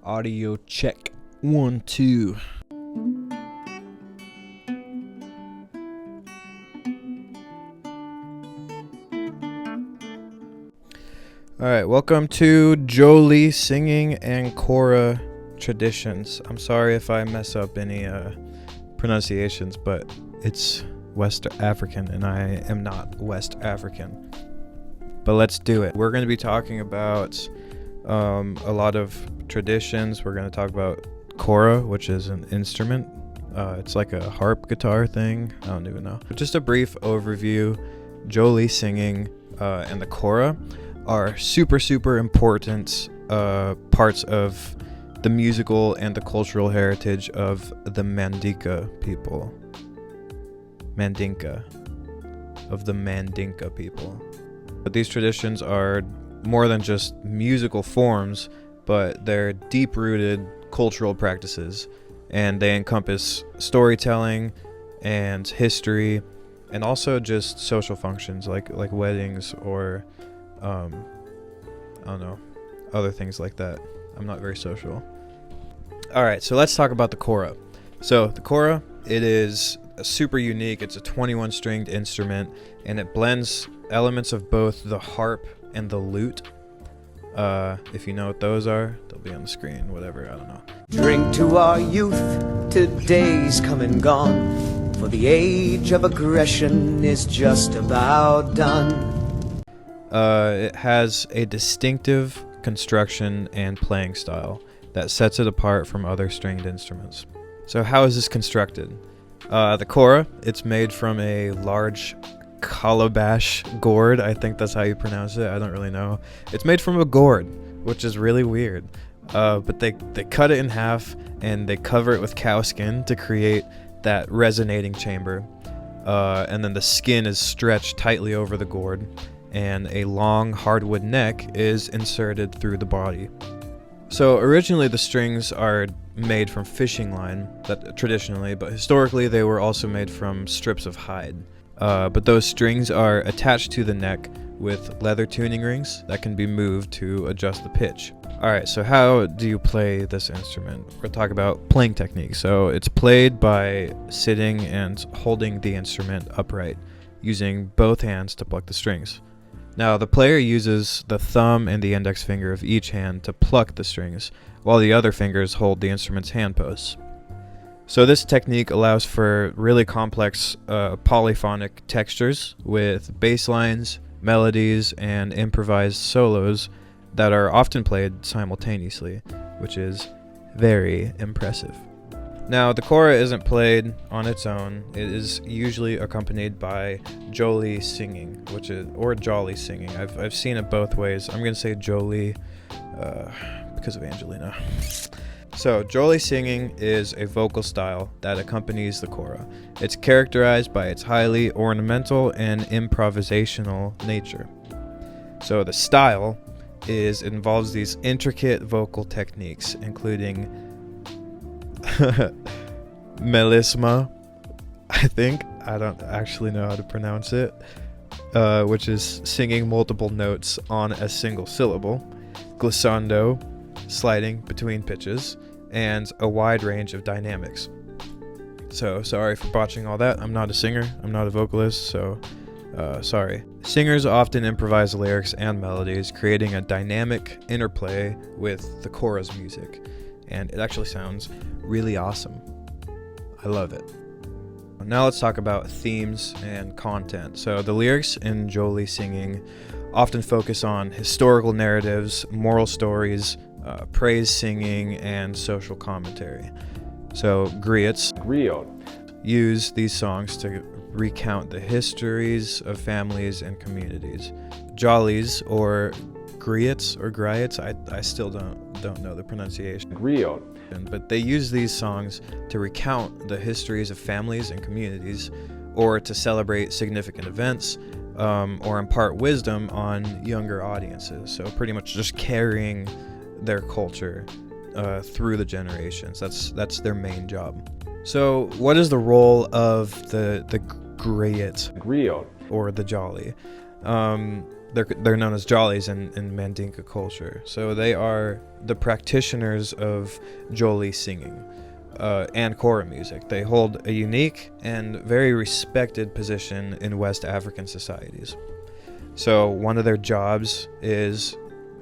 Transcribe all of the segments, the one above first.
Audio check. 1, 2. Alright, welcome to Joli singing and Kora traditions. I'm sorry if I mess up any pronunciations, but it's West African and I am not West African. But let's do it. We're going to be talking about a lot of traditions. We're going to talk about Kora, which is an instrument. It's like a harp guitar thing. I don't even know. Just a brief overview. Joli singing and the Kora are super important parts of the musical and the cultural heritage of the Mandinka people. Mandinka people. But these traditions are more than just musical forms, but they're deep-rooted cultural practices, and they encompass storytelling and history, and also just social functions like weddings or I don't know, other things like that. I'm not very social. Alright, so let's talk about the Kora. So the Kora, it is super unique. It's a 21-stringed instrument, and it blends elements of both the harp and the lute. If you know what those are, they'll be on the screen, whatever, I don't know. Drink to our youth, today's come and gone, for the age of aggression is just about done. It has a distinctive construction and playing style that sets it apart from other stringed instruments. So how is this constructed? The Kora, it's made from a large calabash gourd. I think that's how you pronounce it. I don't really know. It's made from a gourd, which is really weird. But they cut it in half and they cover it with cow skin to create that resonating chamber. And then the skin is stretched tightly over the gourd, and a long hardwood neck is inserted through the body. So originally the strings are made from fishing line, traditionally, but historically they were also made from strips of hide. But those strings are attached to the neck with leather tuning rings that can be moved to adjust the pitch. Alright, so how do you play this instrument? We're going to talk about playing technique. So it's played by sitting and holding the instrument upright, using both hands to pluck the strings. Now, the player uses the thumb and the index finger of each hand to pluck the strings, while the other fingers hold the instrument's hand posts. So this technique allows for really complex polyphonic textures with bass lines, melodies, and improvised solos that are often played simultaneously, which is very impressive. Now, the Kora isn't played on its own. It is usually accompanied by Joli singing, or Jolly singing. I've seen it both ways. I'm going to say Joli because of Angelina. So, Joli singing is a vocal style that accompanies the Kora. It's characterized by its highly ornamental and improvisational nature. So, the style involves these intricate vocal techniques, including melisma, I think. I don't actually know how to pronounce it, which is singing multiple notes on a single syllable, glissando, sliding between pitches, and a wide range of dynamics. So sorry for botching all that. I'm not a singer, I'm not a vocalist, so sorry. Singers often improvise lyrics and melodies, creating a dynamic interplay with the Kora's music, and it actually sounds really awesome. I love it. Now let's talk about themes and content. So the lyrics in Joli singing often focus on historical narratives, moral stories, praise singing, and social commentary. So griots use these songs to recount the histories of families and communities. Jolis, or griots, I still don't know the pronunciation. Griot. But they use these songs to recount the histories of families and communities, or to celebrate significant events, or impart wisdom on younger audiences. So pretty much just carrying their culture through the generations. That's their main job. So what is the role of the griot Griot. or the Joli? they're known as Jolis in Mandinka culture. So they are the practitioners of Joli singing and Kora music. They hold a unique and very respected position in West African societies. So one of their jobs is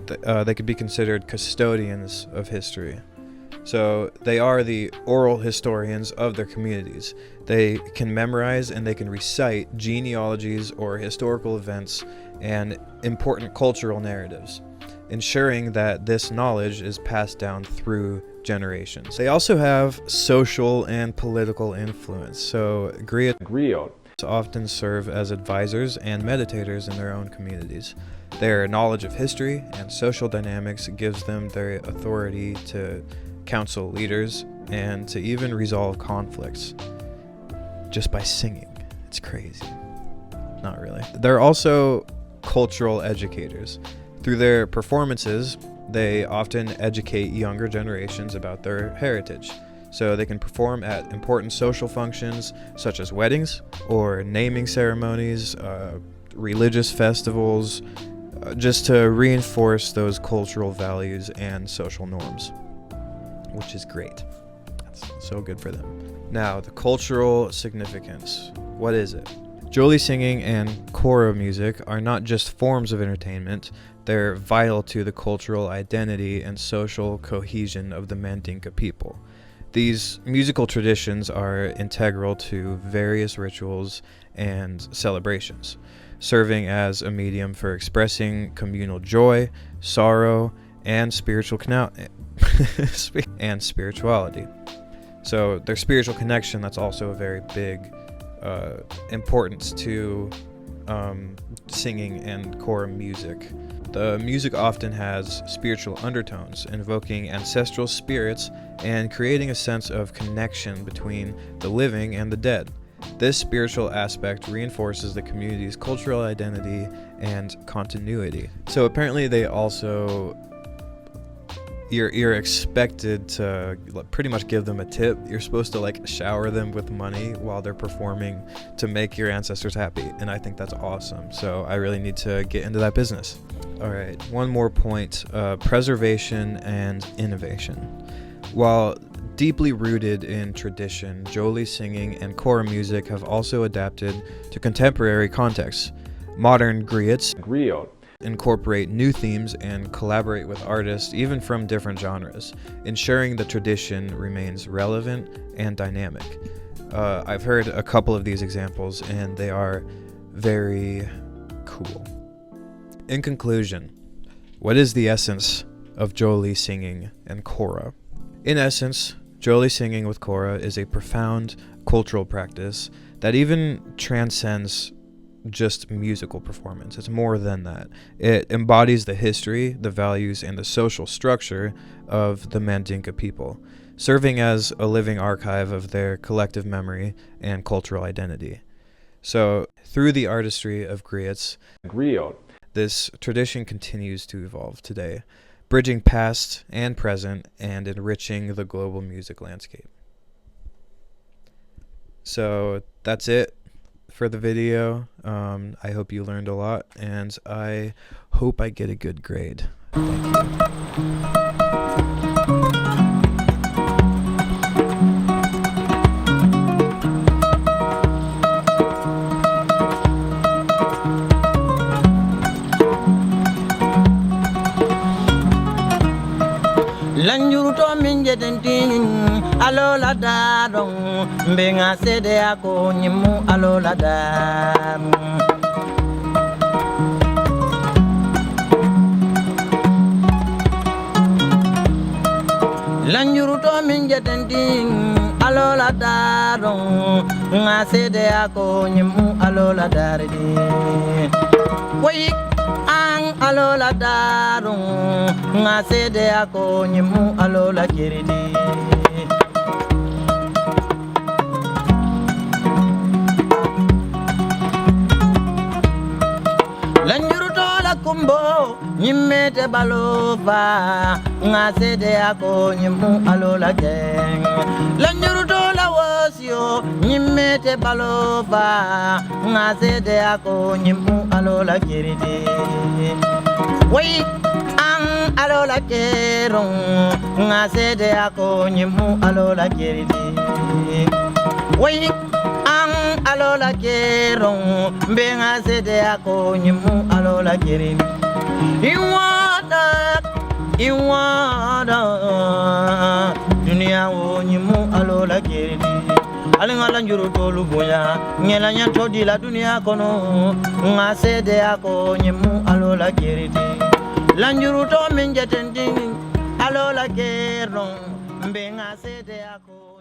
they could be considered custodians of history. So they are the oral historians of their communities. They can memorize and they can recite genealogies or historical events and important cultural narratives, ensuring that this knowledge is passed down through generations. They also have social and political influence. So griots often serve as advisors and meditators in their own communities. Their knowledge of history and social dynamics gives them their authority to counsel leaders and to even resolve conflicts just by singing. It's crazy. Not really. They're also cultural educators. Through their performances, they often educate younger generations about their heritage. So they can perform at important social functions such as weddings or naming ceremonies, religious festivals, just to reinforce those cultural values and social norms, which is great. That's so good for them. Now, the cultural significance. What is it? Joli singing and Kora music are not just forms of entertainment, they're vital to the cultural identity and social cohesion of the Mandinka people. These musical traditions are integral to various rituals and celebrations, serving as a medium for expressing communal joy, sorrow, and spirituality. So their spiritual connection, that's also a very big importance to singing and Kora music. The music often has spiritual undertones, invoking ancestral spirits and creating a sense of connection between the living and the dead. This spiritual aspect reinforces the community's cultural identity and continuity. So apparently they also, you're expected to pretty much give them a tip. You're supposed to like shower them with money while they're performing to make your ancestors happy, and I think that's awesome. So I really need to get into that business. All right, one more point, preservation and innovation. While deeply rooted in tradition, Joli singing and Kora music have also adapted to contemporary contexts. Modern griots incorporate new themes and collaborate with artists even from different genres, ensuring the tradition remains relevant and dynamic. I've heard a couple of these examples and they are very cool. In conclusion, what is the essence of Joli singing and Kora? In essence, Joli singing with Kora is a profound cultural practice that even transcends just musical performance. It's more than that. It embodies the history, the values, and the social structure of the Mandinka people, serving as a living archive of their collective memory and cultural identity. So, through the artistry of griots, this tradition continues to evolve today, bridging past and present and enriching the global music landscape. So that's it for the video. I hope you learned a lot, and I hope I get a good grade. Thank you. Lanjuruto minje dentin alola dadong benga sede ako nyimu alola dam Lanjuruto minje dentin alola dadong nga sede ako nyimu alola daridi Wait alola darung nga sede ako nyimu alola kiridi Lanjuruto la kumbo nyimete balofa nga sede ako nyimu alola geng Lanjuruto la wasi batio nyimmete balofa ngasede ako nyimmu alola kiriti way an alola keron ngasede ako nyimmu alola kiriti way an alola keron be ngasede ako nyimmu alola kiriti iwada dunia wo nyimu alola kiriti alingala njuru tolu boya ngela nyanto di la dunia kono ngasede ako nyimu alola kiriti lanjuru to minjetending alola keron mbe ngasede ako